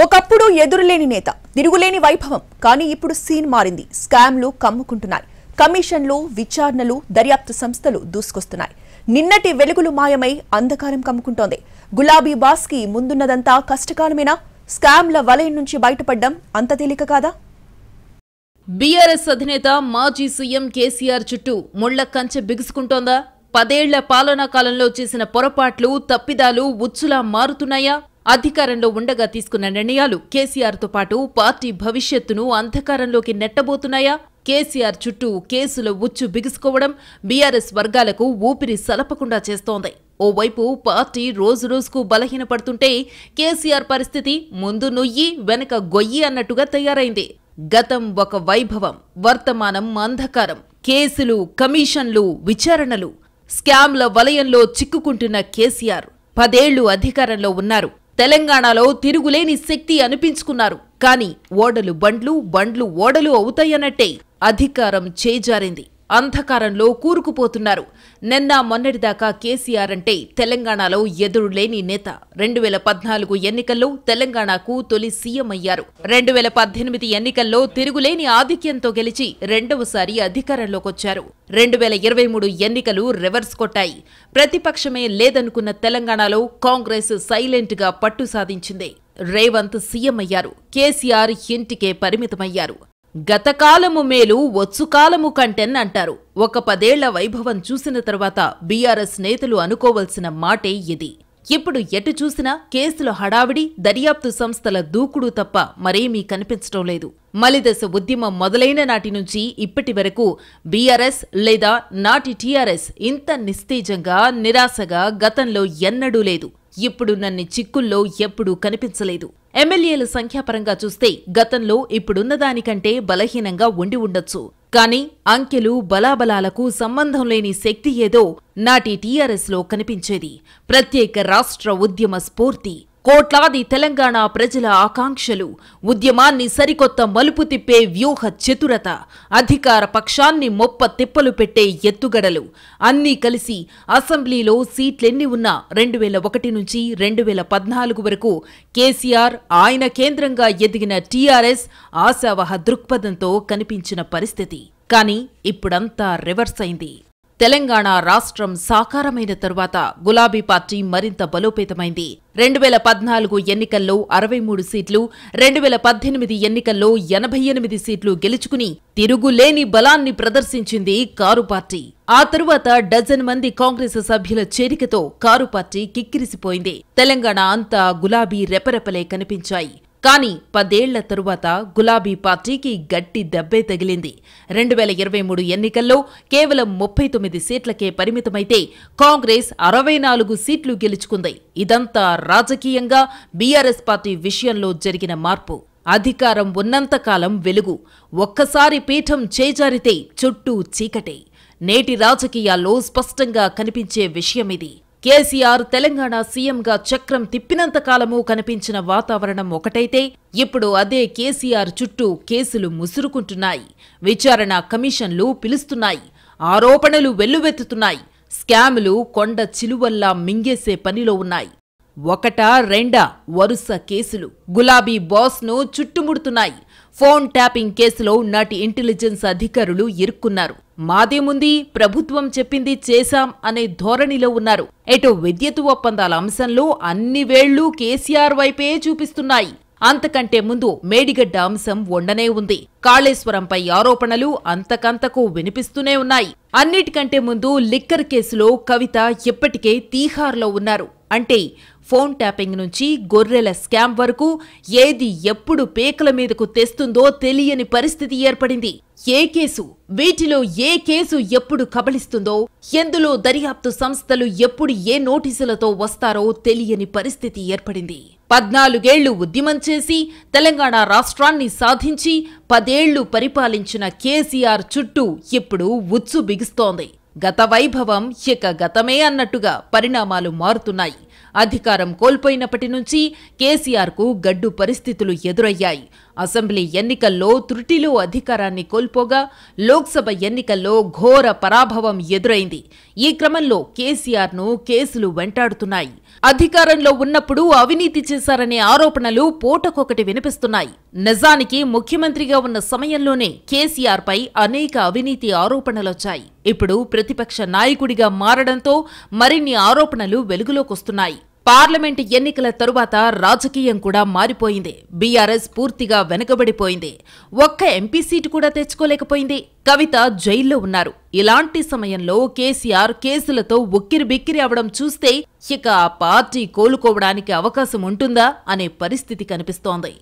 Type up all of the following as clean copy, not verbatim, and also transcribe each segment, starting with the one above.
ఒకప్పుడు ఎదురులేని నేత, తిరుగులేని వైభవం. కానీ ఇప్పుడు సీన్ మారింది. స్కామ్లు కమ్ముకుంటున్నాయి. కమిషన్లు, విచారణలు, దర్యాప్తు సంస్థలు దూసుకొస్తున్నాయి. నిన్నటి వెలుగులు మాయమై అంధకారం కమ్ముకుంటోంది. గులాబీ బాస్ కి ముందున్నదంతా కష్టకాలమేనా? స్కామ్ల వలయం నుంచి బయటపడ్డం అంత తేలిక కాదా? బీఆర్ఎస్ అధినేత మాజీ సీఎం కేసీఆర్ చుట్టూ ముళ్ల కంచె బిగుసుకుంటోందా? 10 ఏళ్ల పాలనా కాలంలో చేసిన పొరపాట్లు, తప్పిదాలు ఉచ్చులా మారుతున్నాయా? అధికారంలో ఉండగా తీసుకున్న నిర్ణయాలు కేసీఆర్తో పాటు పార్టీ భవిష్యత్తును అంధకారంలోకి నెట్టబోతున్నాయా? కేసీఆర్ చుట్టూ కేసుల ఉచ్చు బిగుసుకోవడం బీఆర్ఎస్ వర్గాలకు ఊపిరి సలపకుండా చేస్తోంది. ఓవైపు పార్టీ రోజురోజుకు బలహీనపడుతుంటే కేసీఆర్ పరిస్థితి ముందు నుయ్యి వెనక గొయ్యి అన్నట్టుగా తయారైంది. గతం ఒక వైభవం, వర్తమానం అంధకారం. కేసులు, కమిషన్లు, విచారణలు, స్కామ్ల వలయంలో చిక్కుకుంటున్న కేసీఆర్ 10 ఏళ్లు అధికారంలో ఉన్నారు. తెలంగాణలో తిరుగులేని శక్తి అనిపించుకున్నారు. కానీ ఓడలు బండ్లు, బండ్లు ఓడలు అవుతాయన్నట్టే అధికారం చేజారింది. అంధకారంలో కూరుకుపోతున్నారు. నిన్న మొన్నటిదాకా కేసీఆర్ అంటే తెలంగాణలో ఎదురులేని నేత. 2014 ఎన్నికల్లో తెలంగాణకు తొలి సీఎం అయ్యారు. 2018 ఎన్నికల్లో తిరుగులేని ఆధిక్యంతో గెలిచి రెండవసారి అధికారంలోకొచ్చారు. 2023 ఎన్నికలు రివర్స్ కొట్టాయి. ప్రతిపక్షమే లేదనుకున్న తెలంగాణలో కాంగ్రెస్ సైలెంట్ గా పట్టు సాధించింది. రేవంత్ సీఎం అయ్యారు. కేసీఆర్ ఇంటికే పరిమితమయ్యారు. గతకాలము మేలు వచ్చుకాలము కంటెన్ అంటారు. ఒక 10 ఏళ్ల వైభవం చూసిన తర్వాత బీఆర్ఎస్ నేతలు అనుకోవలసిన మాటే ఇది. ఇప్పుడు ఎటు చూసినా కేసుల హడావిడి, దర్యాప్తు సంస్థల దూకుడు తప్ప మరేమీ కనిపించడం లేదు. మలిదశ ఉద్యమం మొదలైన నాటి నుంచి ఇప్పటి వరకు బీఆర్ఎస్ లేదా నాటి టీఆర్ఎస్ ఇంత నిస్తేజంగా, నిరాశగా గతంలో ఎన్నడూ లేదు. ఇప్పుడు నన్ని చిక్కుల్లో ఎప్పుడూ కనిపించలేదు. ఎమ్మెల్యేల సంఖ్యాపరంగా చూస్తే గతంలో ఇప్పుడున్నదానికంటే బలహీనంగా ఉండి ఉండొచ్చు. కానీ అంకెలు, బలాబలాలకు సంబంధం లేని శక్తి ఏదో నాటి టీఆర్ఎస్ లో కనిపించేది. ప్రత్యేక రాష్ట్ర ఉద్యమ స్ఫూర్తి, కోట్లాది తెలంగాణ ప్రజల ఆకాంక్షలు, ఉద్యమాన్ని సరికొత్త మలుపు తిప్పే వ్యూహ చతురత, అధికార పక్షాన్ని మొప్ప తిప్పలు పెట్టే ఎత్తుగడలు అన్నీ కలిసి అసెంబ్లీలో సీట్లెన్ని ఉన్నా 2001 నుంచి 2014 వరకు కేసీఆర్, ఆయన కేంద్రంగా ఎదిగిన టీఆర్ఎస్ ఆశావహ దృక్పథంతో కనిపించిన పరిస్థితి. కానీ ఇప్పుడంతా రివర్స్ అయింది. తెలంగాణ రాష్ట్రం సాకారమైన తరువాత గులాబీ పార్టీ మరింత బలోపేతమైంది. 2014 ఎన్నికల్లో 63 సీట్లు, 2018 ఎన్నికల్లో 88 సీట్లు గెలుచుకుని తిరుగులేని బలాన్ని ప్రదర్శించింది కారు పార్టీ. ఆ తరువాత డజన్ మంది కాంగ్రెస్ సభ్యుల చేరికతో కారు పార్టీ కిక్కిరిసిపోయింది. తెలంగాణ అంతా గులాబీ రెపరెపలే కనిపించాయి. కానీ 10 ఏళ్ల తరువాత గులాబీ పార్టీకి గట్టి దెబ్బే తగిలింది. 2023 ఎన్నికల్లో కేవలం 39 సీట్లకే పరిమితమైతే కాంగ్రెస్ 64 సీట్లు గెలుచుకుంది. ఇదంతా రాజకీయంగా బీఆర్ఎస్ పార్టీ విషయంలో జరిగిన మార్పు. అధికారం ఉన్నంతకాలం వెలుగు, ఒక్కసారి పీఠం చేజారితే చుట్టూ చీకటే. నేటి రాజకీయాల్లో స్పష్టంగా కనిపించే విషయమిది. కేసీఆర్ తెలంగాణ సీఎంగా చక్రం తిప్పినంతకాలము కనిపించిన వాతావరణం ఒకటైతే ఇప్పుడు అదే కేసీఆర్ చుట్టూ కేసులు ముసురుకుంటున్నాయి. విచారణ కమిషన్లు పిలుస్తున్నాయి. ఆరోపణలు వెల్లువెత్తుతున్నాయి. స్కాములు కొండ చిలువల్లా మింగేసే పనిలో ఉన్నాయి. ఒకటా రెండా వరుస కేసులు గులాబీ బాస్ను చుట్టుముడుతున్నాయి. ఫోన్ ట్యాపింగ్ కేసులో నాటి ఇంటెలిజెన్స్ అధికారులు ఇరుక్కున్నారు. మాదేముంది, ప్రభుత్వం చెప్పింది చేశాం అనే ధోరణిలో ఉన్నారు. ఎటో విద్యుత్ ఒప్పందాల అంశంలో అన్ని వేళ్లు కేసీఆర్ వైపే చూపిస్తున్నాయి. అంతకంటే ముందు మేడిగడ్డ అంశం ఉండనే ఉంది. కాళేశ్వరంపై ఆరోపణలు అంతకంతకు వినిపిస్తూనే ఉన్నాయి. అన్నిటికంటే ముందు లిక్కర్ కేసులో కవిత ఇప్పటికే తీహార్లో ఉన్నారు. అంటే ఫోన్ ట్యాపింగ్ నుంచి గొర్రెల స్కామ్ వరకు ఏది ఎప్పుడు పేకల మీదకు తెస్తుందో తెలియని పరిస్థితి ఏర్పడింది. వీటిలో ఏ కేసు ఎప్పుడు కబళిస్తుందో, ఎందులో దర్యాప్తు సంస్థలు ఎప్పుడు ఏ నోటీసులతో వస్తారో తెలియని పరిస్థితి ఏర్పడింది. 14 ఏళ్లు ఉద్యమం చేసి తెలంగాణ రాష్ట్రాన్ని సాధించి 10 ఏళ్లు పరిపాలించిన కేసీఆర్ చుట్టూ ఇప్పుడు ఉచ్చు బిగుస్తోంది. గత వైభవం ఇక గతమే అన్నట్టుగా పరిణామాలు మారుతున్నాయి. అధికారం కోల్పోయినప్పటి నుంచి కేసీఆర్కు గడ్డు పరిస్థితులు ఎదురయ్యాయి. అసెంబ్లీ ఎన్నికల్లో త్రుటిలో అధికారాన్ని కోల్పోగా లోక్సభ ఎన్నికల్లో ఘోర పరాభవం ఎదురైంది. ఈ క్రమంలో కేసీఆర్ను కేసులు వెంటాడుతున్నాయి. అధికారంలో ఉన్నప్పుడు అవినీతి చేశారనే ఆరోపణలు పూటకొకటి వినిపిస్తున్నాయి. నిజానికి ముఖ్యమంత్రిగా ఉన్న సమయంలోనే కేసీఆర్పై అనేక అవినీతి ఆరోపణలొచ్చాయి. ఇప్పుడు ప్రతిపక్ష నాయకుడిగా మారడంతో మరిన్ని ఆరోపణలు వెలుగులోకొస్తున్నాయి. పార్లమెంటు ఎన్నికల తరువాత రాజకీయం కూడా మారిపోయింది. బీఆర్ఎస్ పూర్తిగా వెనకబడిపోయింది. ఒక్క ఎంపీ సీటు కూడా తెచ్చుకోలేకపోయింది. కవిత జైల్లో ఉన్నారు. ఇలాంటి సమయంలో కేసీఆర్ కేసులతో ఉక్కిరిబిక్కిరి అవడం చూస్తే ఇక ఆ పార్టీ కోలుకోవడానికి అవకాశం ఉంటుందా అనే పరిస్థితి కనిపిస్తోంది.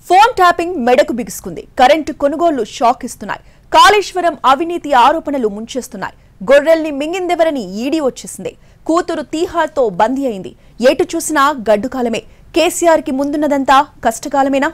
ఫోన్ ట్యాపింగ్ మెడకు బిగుసుకుంది. కరెంటు కొనుగోళ్లు షాక్ ఇస్తున్నాయి. కాళేశ్వరం అవినీతి ఆరోపణలు ముంచేస్తున్నాయి. గొర్రెల్ని మింగిందెవరని ఈడీ వచ్చేసింది. కూతురు తీహార్తో బందీ అయింది. ఎటు చూసినా గడ్డుకాలమే. కేసీఆర్కి ముందున్నదంతా కష్టకాలమేనా?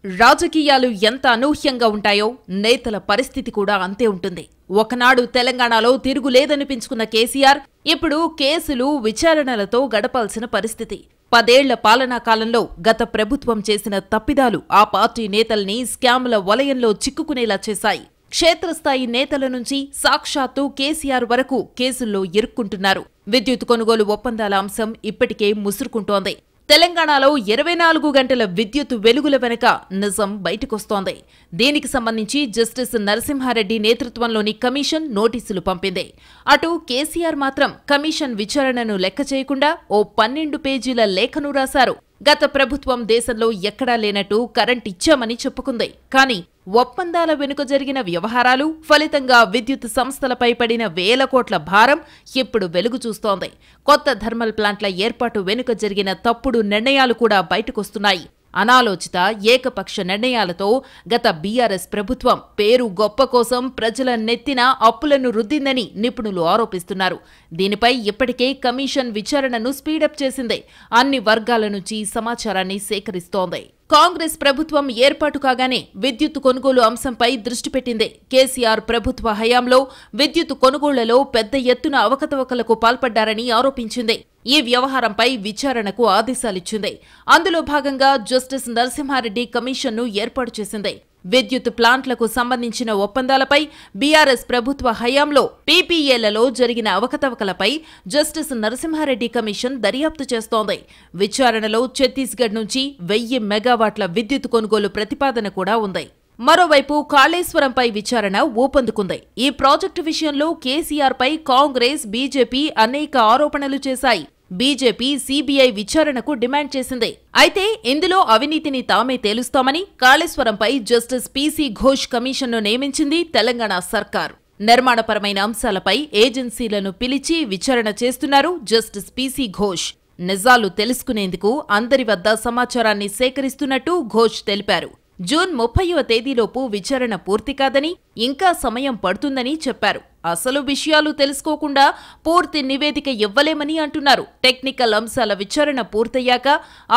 రాజకీయాలు ఎంత అనూహ్యంగా ఉంటాయో నేతల పరిస్థితి కూడా అంతే ఉంటుంది. ఒకనాడు తెలంగాణలో తిరుగులేదనిపించుకున్న కేసీఆర్ ఇప్పుడు కేసులు విచారణలతో గడపాల్సిన పరిస్థితి. 10 ఏళ్ల పాలనా కాలంలో గత ప్రభుత్వం చేసిన తప్పిదాలు ఆ పార్టీ నేతల్ని స్కామ్ల వలయంలో చిక్కుకునేలా చేశాయి. క్షేత్రస్థాయి నేతల నుంచి సాక్షాత్తు కేసీఆర్ వరకు కేసుల్లో ఇరుక్కుంటున్నారు. విద్యుత్ కొనుగోలు ఒప్పందాల అంశం ఇప్పటికే ముసురుకుంటోంది. తెలంగాణలో 24 గంటల విద్యుత్ వెలుగుల వెనుక నిజం బయటకొస్తోంది. దీనికి సంబంధించి జస్టిస్ నరసింహారెడ్డి నేతృత్వంలోని కమిషన్ నోటీసులు పంపింది. అటు కేసీఆర్ మాత్రం కమిషన్ విచారణను లెక్క చేయకుండా ఓ 12 పేజీల లేఖను రాశారు. గత ప్రభుత్వం దేశంలో ఎక్కడా లేనట్టు కరెంట్ ఇచ్చామని చెప్పుకుంది. కానీ ఒప్పందాల వెనుక జరిగిన వ్యవహారాలు, ఫలితంగా విద్యుత్ సంస్థలపై పడిన వేల కోట్ల భారం ఇప్పుడు వెలుగు చూస్తోంది. కొత్త థర్మల్ ప్లాంట్ల ఏర్పాటు వెనుక జరిగిన తప్పుడు నిర్ణయాలు కూడా బయటకొస్తున్నాయి. అనాలోచిత ఏకపక్ష నిర్ణయాలతో గత బీఆర్ఎస్ ప్రభుత్వం పేరు గొప్ప కోసం ప్రజల నెత్తిన అప్పులను రుద్దిందని నిపుణులు ఆరోపిస్తున్నారు. దీనిపై ఇప్పటికే కమిషన్ విచారణను స్పీడప్ చేసింది. అన్ని వర్గాల నుంచి సమాచారాన్ని సేకరిస్తోంది. కాంగ్రెస్ ప్రభుత్వం ఏర్పాటు కాగానే విద్యుత్ కొనుగోలు అంశంపై దృష్టి పెట్టింది. కేసీఆర్ ప్రభుత్వ హయాంలో విద్యుత్ కొనుగోళ్లలో పెద్ద ఎత్తున అవకతవకలకు పాల్పడ్డారని ఆరోపించింది. ఈ వ్యవహారంపై విచారణకు ఆదేశాలిచ్చింది. అందులో భాగంగా జస్టిస్ నరసింహారెడ్డి కమిషన్ను ఏర్పాటు చేసింది. విద్యుత్ ప్లాంట్లకు సంబంధించిన ఒప్పందాలపై బీఆర్ఎస్ ప్రభుత్వ హయాంలో పీపీఏలలో జరిగిన అవకతవకలపై జస్టిస్ నరసింహారెడ్డి కమిషన్ దర్యాప్తు చేస్తోంది. విచారణలో ఛత్తీస్గఢ్ నుంచి 1000 మెగావాట్ల విద్యుత్ కొనుగోలు ప్రతిపాదన కూడా ఉంది. మరోవైపు కాళేశ్వరంపై విచారణ ఊపందుకుంది. ఈ ప్రాజెక్టు విషయంలో కేసీఆర్పై కాంగ్రెస్, బీజేపీ అనేక ఆరోపణలు చేశాయి. బీజేపీ సీబీఐ విచారణకు డిమాండ్ చేసింది. అయితే ఇందులో అవినీతిని తామే తేలుస్తామని కాళేశ్వరంపై జస్టిస్ పీసీ ఘోష్ కమిషన్ను నియమించింది తెలంగాణ సర్కార్. నిర్మాణపరమైన అంశాలపై ఏజెన్సీలను పిలిచి విచారణ చేస్తున్నారు జస్టిస్ పీసీ ఘోష్. నిజాలు తెలుసుకునేందుకు అందరి వద్ద సమాచారాన్ని సేకరిస్తున్నట్టు ఘోష్ తెలిపారు. జూన్ 30వ తేదీలోపు విచారణ పూర్తి కాదని, ఇంకా సమయం పడుతుందని చెప్పారు. అసలు విషయాలు తెలుసుకోకుండా పూర్తి నివేదిక ఇవ్వలేమని అంటున్నారు. టెక్నికల్ అంశాల విచారణ పూర్తయ్యాక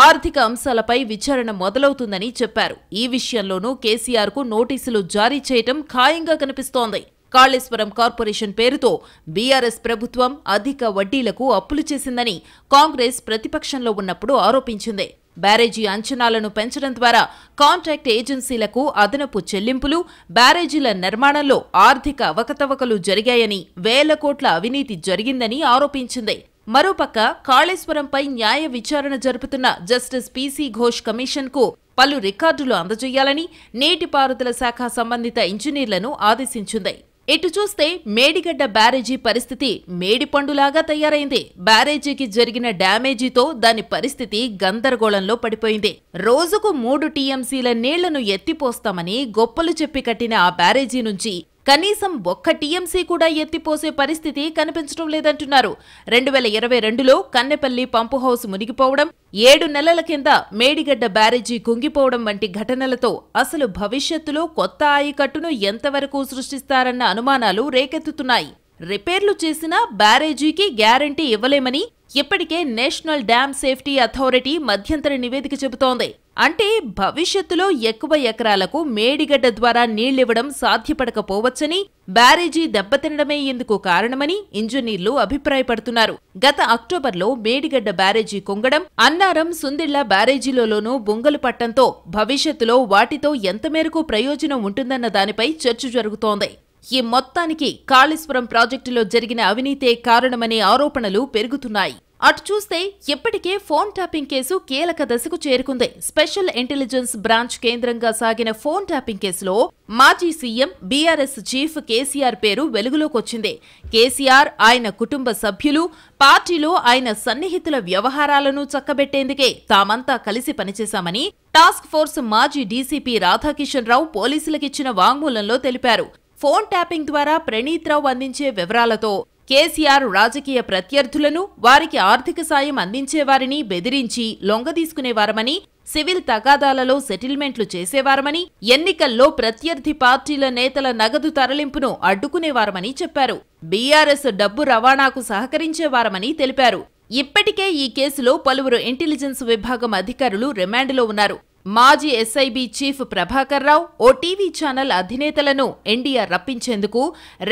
ఆర్థిక అంశాలపై విచారణ మొదలవుతుందని చెప్పారు. ఈ విషయంలోనూ కేసీఆర్కు నోటీసులు జారీ చేయటం ఖాయంగా కనిపిస్తోంది. కాళేశ్వరం కార్పొరేషన్ పేరుతో బీఆర్ఎస్ ప్రభుత్వం అధిక వడ్డీలకు అప్పులు చేసిందని కాంగ్రెస్ ప్రతిపక్షంలో ఉన్నప్పుడు ఆరోపించింది. బ్యారేజీ అంచనాలను పెంచడం ద్వారా కాంట్రాక్ట్ ఏజెన్సీలకు అదనపు చెల్లింపులు, బ్యారేజీల నిర్మాణంలో ఆర్థిక అవకతవకలు జరిగాయని, వేల కోట్ల అవినీతి జరిగిందని ఆరోపించింది. మరోపక్క కాళేశ్వరంపై న్యాయ విచారణ జరుపుతున్న జస్టిస్ పీసీ ఘోష్ కమిషన్కు పలు రికార్డులు అందజేయాలని నీటిపారుదల శాఖ సంబంధిత ఇంజనీర్లను ఆదేశించింది. ఇటు చూస్తే మేడిగడ్డ బ్యారేజీ పరిస్థితి మేడిపండులాగా తయారైంది. బ్యారేజీకి జరిగిన డ్యామేజీతో దాని పరిస్థితి గందరగోళంలో పడిపోయింది. రోజుకు 3 టీఎంసీల నీళ్లను ఎత్తిపోస్తామని గొప్పలు చెప్పి కట్టిన ఆ బ్యారేజీ నుంచి కనీసం 1 టీఎంసీ కూడా ఎత్తిపోసే పరిస్థితి కనిపించడం లేదంటున్నారు. 2022లో కన్నెపల్లి పంపు హౌస్ మునిగిపోవడం, 7 నెలల కింద మేడిగడ్డ బ్యారేజీ కుంగిపోవడం వంటి ఘటనలతో అసలు భవిష్యత్తులో కొత్త ఆయకట్టును ఎంతవరకు సృష్టిస్తారన్న అనుమానాలు రేకెత్తుతున్నాయి. రిపేర్లు చేసినా బ్యారేజీకి గ్యారంటీ ఇవ్వలేమని, ఇప్పటికే నేషనల్ డ్యామ్ సేఫ్టీ అథారిటీ మధ్యంతర నివేదిక చెబుతోంది. అంటే భవిష్యత్తులో ఎక్కువ ఎకరాలకు మేడిగడ్డ ద్వారా నీళ్లివ్వడం సాధ్యపడకపోవచ్చని, బ్యారేజీ దెబ్బతినడమే ఇందుకు కారణమని ఇంజనీర్లు అభిప్రాయపడుతున్నారు. గత అక్టోబర్లో మేడిగడ్డ బ్యారేజీ కుంగడం, అన్నారం, సుందిళ్ల బ్యారేజీలలోనూ బొంగలు పట్టంతో భవిష్యత్తులో వాటితో ఎంత మేరకు ప్రయోజనం ఉంటుందన్న దానిపై చర్చ జరుగుతోంది. ఈ మొత్తానికి కాళేశ్వరం ప్రాజెక్టులో జరిగిన అవినీతే కారణమనే ఆరోపణలు పెరుగుతున్నాయి. అటు చూస్తే ఇప్పటికే ఫోన్ ట్యాపింగ్ కేసు కీలక దశకు చేరుకుంది. స్పెషల్ ఇంటెలిజెన్స్ బ్రాంచ్ కేంద్రంగా సాగిన ఫోన్ ట్యాపింగ్ కేసులో మాజీ సీఎం బీఆర్ఎస్ చీఫ్ కేసీఆర్ పేరు వెలుగులోకొచ్చింది. కేసీఆర్, ఆయన కుటుంబ సభ్యులు, పార్టీలో ఆయన సన్నిహితుల వ్యవహారాలను చక్కబెట్టేందుకే తామంతా కలిసి పనిచేశామని టాస్క్ ఫోర్స్ మాజీ డీసీపీ రాధాకిషన్ రావు పోలీసులకిచ్చిన వాంగ్మూలంలో తెలిపారు. ఫోన్ ట్యాపింగ్ ద్వారా ప్రణీత్ రావు అందించే వివరాలతో కేసీఆర్ రాజకీయ ప్రత్యర్థులను, వారికి ఆర్థిక సాయం అందించేవారిని బెదిరించి లొంగదీసుకునేవారమని, సివిల్ తగాదాలలో సెటిల్మెంట్లు చేసేవారమని, ఎన్నికల్లో ప్రత్యర్థి పార్టీల నేతల నగదు తరలింపును అడ్డుకునేవారమని చెప్పారు. బీఆర్ఎస్ డబ్బు రవాణాకు సహకరించేవారమని తెలిపారు. ఇప్పటికే ఈ కేసులో పలువురు ఇంటెలిజెన్స్ విభాగం అధికారులు రిమాండ్లో ఉన్నారు. మాజీ ఎస్ఐబీ చీఫ్ ప్రభాకర్ రావు, ఓ టీవీ ఛానల్ అధినేతలను ఎన్డీఆర్ రప్పించేందుకు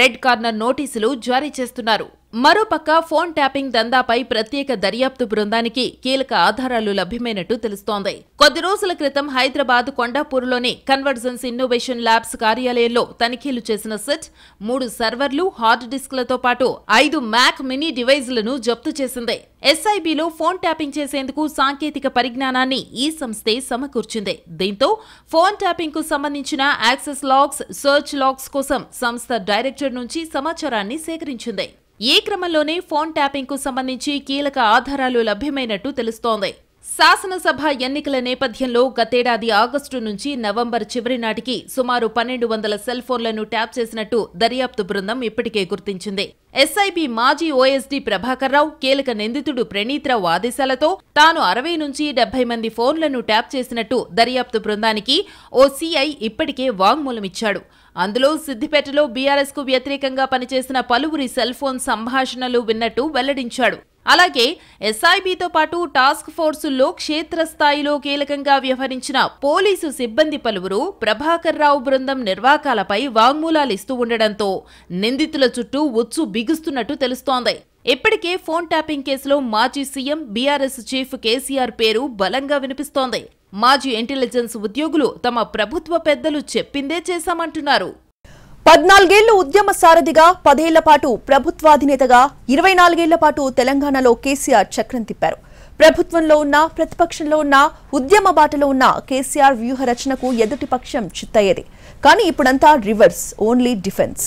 రెడ్ కార్నర్ నోటీసులు జారీ చేస్తున్నారు. మరోపక్క ఫోన్ ట్యాపింగ్ దందాపై ప్రత్యేక దర్యాప్తు బృందానికి కీలక ఆధారాలు లభ్యమైనట్టు తెలుస్తోంది. కొద్ది రోజుల క్రితం హైదరాబాద్ కొండాపూర్లోని కన్వర్జెన్స్ ఇన్నోవేషన్ ల్యాబ్స్ కార్యాలయంలో తనిఖీలు చేసిన సెట్ 3 సర్వర్లు, హార్డ్ డిస్క్లతో పాటు 5 మ్యాక్ మినీ డివైజ్లను జప్తు చేసింది. ఎస్ఐబీలో ఫోన్ ట్యాపింగ్ చేసేందుకు సాంకేతిక పరిజ్ఞానాన్ని ఈ సంస్థే సమకూర్చింది. దీంతో ఫోన్ ట్యాపింగ్ కు సంబంధించిన యాక్సెస్ లాగ్స్, సర్చ్ లాగ్స్ కోసం సంస్థ డైరెక్టర్ నుంచి సమాచారాన్ని సేకరించింది. ఈ క్రమంలోనే ఫోన్ ట్యాపింగ్ కు సంబంధించి కీలక ఆధారాలు లభ్యమైనట్టు తెలుస్తోంది. శాసనసభ ఎన్నికల నేపథ్యంలో గతేడాది ఆగస్టు నుంచి నవంబర్ చివరి నాటికి సుమారు 1200 సెల్ ఫోన్లను ట్యాప్ చేసినట్టు దర్యాప్తు బృందం ఇప్పటికే గుర్తించింది. ఎస్ఐబీ మాజీ ఓఎస్డీ ప్రభాకర్ రావు, కీలక నిందితుడు ప్రణీత్ రావు ఆదేశాలతో తాను 60 నుంచి 70 మంది ఫోన్లను ట్యాప్ చేసినట్టు దర్యాప్తు బృందానికి ఓ సీఐ ఇప్పటికే వాంగ్మూలమిచ్చాడు. అందులో సిద్దిపేటలో బీఆర్ఎస్ కు వ్యతిరేకంగా పనిచేసిన పలువురి సెల్ ఫోన్ సంభాషణలు విన్నట్టు వెల్లడించాడు. అలాగే ఎస్ఐబీతో పాటు టాస్క్ ఫోర్సుల్లో క్షేత్రస్థాయిలో కీలకంగా వ్యవహరించిన పోలీసు సిబ్బంది పలువురు ప్రభాకర్ రావు బృందం నిర్వాకాలపై వాంగ్మూలాలిస్తూ ఉండడంతో నిందితుల చుట్టూ ఉచ్చు బిగుస్తున్నట్టు తెలుస్తోంది. ఇప్పటికే ఫోన్ ట్యాపింగ్ కేసులో మాజీ సీఎం బీఆర్ఎస్ చీఫ్ కేసీఆర్ పేరు బలంగా వినిపిస్తోంది. మాజీ ఇంటెలిజెన్స్ ఉద్యోగులు తమ ప్రభుత్వ పెద్దలు చెప్పిందే చేశామంటున్నారు. 14 ఏళ్లు ఉద్యమ సారథిగా, 10 ఏళ్ల పాటు ప్రభుత్వాధినేతగా, 24 ఏళ్ల పాటు తెలంగాణలో కేసీఆర్ చక్రం తిప్పారు. ప్రభుత్వంలో ఉన్న, ప్రతిపక్షంలో ఉన్న, ఉద్యమ బాటలో ఉన్న కేసీఆర్ వ్యూహ రచనకు ఎదుటి పక్షం చిత్తయ్యేది. కానీ ఇప్పుడంతా రివర్స్, ఓన్లీ డిఫెన్స్.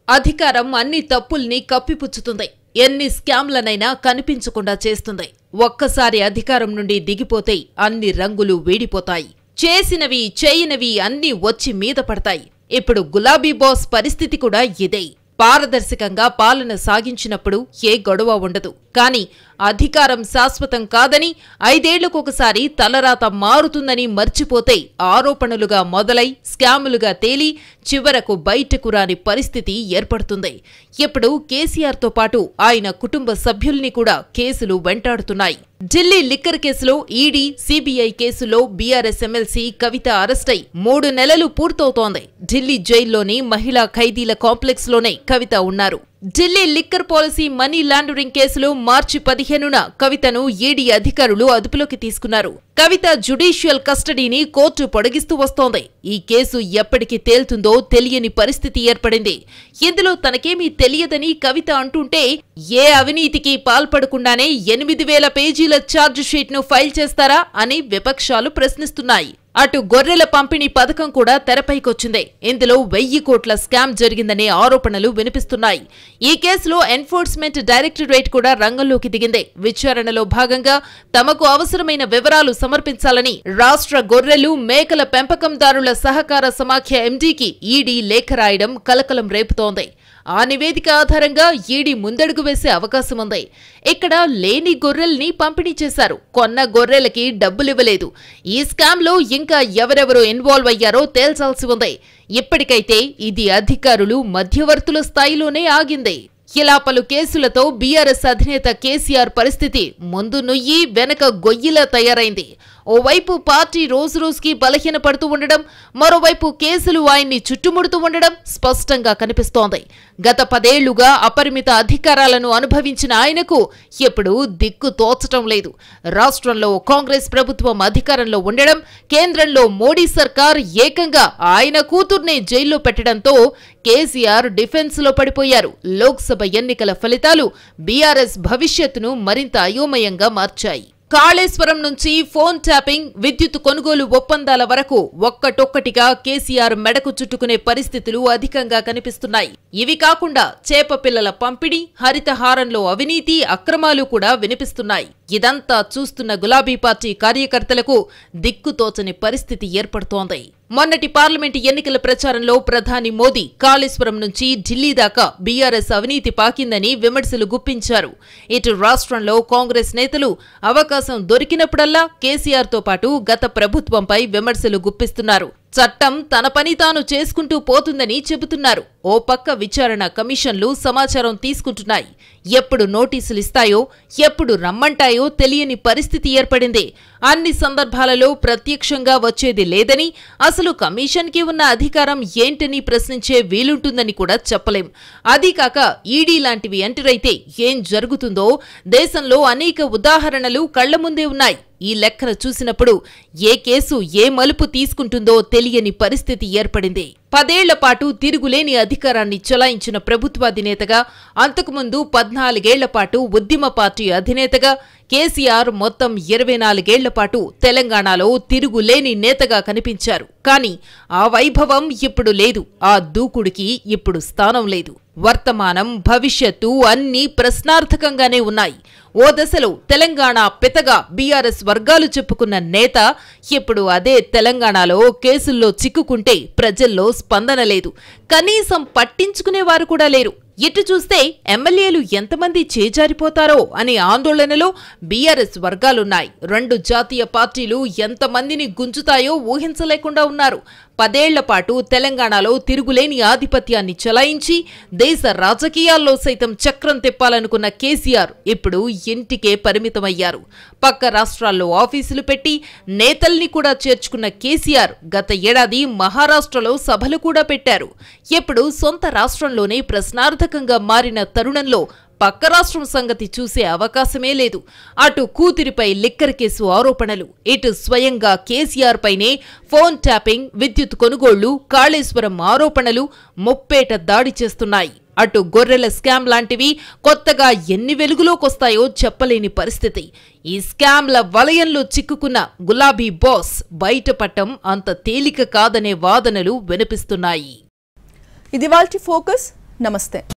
అధికారం అన్ని తప్పుల్ని కప్పిపుచ్చుతుంది. ఎన్ని స్కామ్లనైనా కనిపించకుండా చేస్తుంది. ఒక్కసారి అధికారం నుండి దిగిపోతే అన్ని రంగులు వీడిపోతాయి. చేసినవి, చేయనివి అన్నీ వచ్చి మీద పడతాయి. ఇప్పుడు గులాబీ బాస్ పరిస్థితి కూడా ఇదే. పారదర్శకంగా పాలన సాగించినప్పుడు ఏ గొడవ ఉండదు. కానీ అధికారం శాశ్వతం కాదని, 5 ఏళ్లకొకసారి తలరాత మారుతుందని మర్చిపోతే ఆరోపణలుగా మొదలై స్కాములుగా తేలి చివరకు బయటకు రాని పరిస్థితి ఏర్పడుతుంది. ఇప్పుడు కేసీఆర్తో పాటు ఆయన కుటుంబ సభ్యుల్ని కూడా కేసులు వెంటాడుతున్నాయి. ఢిల్లీ లిక్కర్ కేసులో ఈడీ, సీబీఐ కేసులో బీఆర్ఎస్ ఎమ్మెల్సీ కవిత అరెస్టై 3 నెలలు పూర్తవుతోంది. ఢిల్లీ జైల్లోని మహిళా ఖైదీల కాంప్లెక్స్లోనే కవిత ఉన్నారు. Delhi liquor policy money laundering కేసులో మార్చి 15న కవితను ఈడీ అధికారులు అదుపులోకి తీసుకున్నారు. కవిత జ్యుడిషియల్ కస్టడీని కోర్టు పొడిగిస్తూ వస్తోంది. ఈ కేసు ఎప్పటికి తేల్తుందో తెలియని పరిస్థితి ఏర్పడింది. ఇందులో తనకేమీ తెలియదని కవిత అంటుంటే, ఏ అవినీతికి పాల్పడకుండానే 8000 పేజీల ఛార్జ్ షీట్ ను ఫైల్ చేస్తారా అని విపక్షాలు ప్రశ్నిస్తున్నాయి. అటు గొర్రెల పంపిణీ పథకం కూడా తెరపైకొచ్చింది. ఇందులో 1000 కోట్ల స్కామ్ జరిగిందనే ఆరోపణలు వినిపిస్తున్నాయి. ఈ కేసులో ఎన్ఫోర్స్మెంట్ డైరెక్టరేట్ కూడా రంగంలోకి దిగింది. విచారణలో భాగంగా తమకు అవసరమైన వివరాలు సమర్పించాలని రాష్ట్ర గొర్రెలు, మేకల పెంపకందారుల సహకార సమాఖ్య ఎండీకి ఈడీ లేఖ రాయడం కలకలం రేపుతోంది. ఆ నివేదిక ఆధారంగా ఈడీ ముందడుగు వేసే అవకాశం ఉంది. ఇక్కడ లేని గొర్రెల్ని పంపిణీ చేశారు. కొన్న గొర్రెలకి డబ్బులివ్వలేదు. ఈ స్కామ్లో ఇంకా ఎవరెవరు ఇన్వాల్వ్ అయ్యారో తేల్చాల్సి ఉంది. ఇప్పటికైతే ఇది అధికారులు, మధ్యవర్తుల స్థాయిలోనే ఆగింది. ఇలా పలు కేసులతో బీఆర్ఎస్ అధినేత కేసీఆర్ పరిస్థితి ముందు నుయ్యి వెనక గొయ్యిలా తయారైంది. ఓవైపు పార్టీ రోజురోజుకి బలహీనపడుతూ ఉండడం, మరోవైపు కేసులు ఆయన్ని చుట్టుముడుతూ ఉండడం స్పష్టంగా కనిపిస్తోంది. గత 10 ఏళ్లుగా అపరిమిత అధికారాలను అనుభవించిన ఆయనకు ఎప్పుడూ దిక్కు తోచటం లేదు. రాష్ట్రంలో కాంగ్రెస్ ప్రభుత్వం అధికారంలో ఉండడం, కేంద్రంలో మోడీ సర్కార్ ఏకంగా ఆయన కూతుర్నే జైల్లో పెట్టడంతో కేసీఆర్ డిఫెన్స్ లో పడిపోయారు. లోక్సభ ఎన్నికల ఫలితాలు బీఆర్ఎస్ భవిష్యత్తును మరింత అయోమయంగా మార్చాయి. కాళేశ్వరం నుంచి ఫోన్ ట్యాపింగ్, విద్యుత్ కొనుగోలు ఒప్పందాల వరకు ఒక్కటొక్కటిగా కేసీఆర్ మెడకు చుట్టుకునే పరిస్థితులు అధికంగా కనిపిస్తున్నాయి. ఇవి కాకుండా చేప పిల్లల పంపిణీ, హరితహారంలో అవినీతి, అక్రమాలు కూడా వినిపిస్తున్నాయి. ఇదంతా చూస్తున్న గులాబీ పార్టీ కార్యకర్తలకు దిక్కుతోచని పరిస్థితి ఏర్పడుతోంది. మొన్నటి పార్లమెంటు ఎన్నికల ప్రచారంలో ప్రధాని మోదీ కాళేశ్వరం నుంచి ఢిల్లీ దాకా బీఆర్ఎస్ అవినీతి పాకిందని విమర్శలు గుప్పించారు. ఇటు రాష్ట్రంలో కాంగ్రెస్ నేతలు అవకాశం దొరికినప్పుడల్లా కేసీఆర్తో పాటు గత ప్రభుత్వంపై విమర్శలు గుప్పిస్తున్నారు. చట్టం తన పని తాను చేసుకుంటూ పోతుందని చెబుతున్నారు. ఓ పక్క విచారణ కమిషన్లు సమాచారం తీసుకుంటున్నాయి. ఎప్పుడు నోటీసులు ఇస్తాయో, ఎప్పుడు రమ్మంటాయో తెలియని పరిస్థితి ఏర్పడింది. అన్ని సందర్భాలలో ప్రత్యక్షంగా వచ్చేది లేదని, అసలు కమిషన్కి ఉన్న అధికారం ఏంటని ప్రశ్నించే వీలుంటుందని కూడా చెప్పలేం. అదీకాక ఈడీ లాంటివి ఎంటర్ అయితే ఏం జరుగుతుందో దేశంలో అనేక ఉదాహరణలు కళ్ల ముందే ఉన్నాయి. ఈ లెక్కన చూసినప్పుడు ఏ కేసు ఏ మలుపు తీసుకుంటుందో తెలియని పరిస్థితి ఏర్పడింది. 10 ఏళ్ల పాటు తిరుగులేని అధికారాన్ని చెలాయించిన ప్రభుత్వాధినేతగా, అంతకుముందు 14 ఏళ్ల పాటు ఉద్యమ పార్టీ అధినేతగా కేసీఆర్ మొత్తం 24 ఏళ్ల పాటు తెలంగాణలో తిరుగులేని నేతగా కనిపించారు. కానీ ఆ వైభవం ఇప్పుడు లేదు. ఆ దూకుడికి ఇప్పుడు స్థానం లేదు. వర్తమానం, భవిష్యత్తు అన్నీ ప్రశ్నార్థకంగానే ఉన్నాయి. ఓ దశలో తెలంగాణ పెతగా బీఆర్ఎస్ వర్గాలు చెప్పుకున్న నేత ఇప్పుడు అదే తెలంగాణలో కేసుల్లో చిక్కుకుంటే ప్రజల్లో స్పందన లేదు. కనీసం పట్టించుకునేవారు కూడా లేరు. ఇటు చూస్తే ఎమ్మెల్యేలు ఎంతమంది చేజారిపోతారో అనే ఆందోళనలో బీఆర్ఎస్ వర్గాలున్నాయి. 2 జాతీయ పార్టీలు ఎంతమందిని గుంజుతాయో ఊహించలేకుండా ఉన్నారు. 10 ఏళ్ల పాటు తెలంగాణలో తిరుగులేని ఆధిపత్యాన్ని చెలాయించి దేశ రాజకీయాల్లో సైతం చక్రం తిప్పాలనుకున్న కేసీఆర్ ఇప్పుడు ఇంటికే పరిమితమయ్యారు. పక్క రాష్ట్రాల్లో ఆఫీసులు పెట్టి నేతల్ని కూడా చేర్చుకున్న కేసీఆర్ గత ఏడాది మహారాష్ట్రలో సభలు కూడా పెట్టారు. ఇప్పుడు సొంత రాష్ట్రంలోనే ప్రశ్నార్థకంగా మారిన తరుణంలో పక్క రాష్ట్రం సంగతి చూసే అవకాశమే లేదు. అటు కూతురిపై లిక్కర్ కేసు ఆరోపణలు, ఇటు స్వయంగా కేసీఆర్ పైనే ఫోన్ ట్యాపింగ్, విద్యుత్ కొనుగోళ్లు, కాళేశ్వరం ఆరోపణలు ముప్పేట దాడి చేస్తున్నాయి. అటు గొర్రెల స్కామ్ లాంటివి కొత్తగా ఎన్ని వెలుగులోకొస్తాయో చెప్పలేని పరిస్థితి. ఈ స్కామ్ల వలయంలో చిక్కుకున్న గులాబీ బాస్ బయటపడటం అంత తేలిక కాదనే వాదనలు వినిపిస్తున్నాయి. ఇది వాల్టి ఫోకస్. నమస్తే.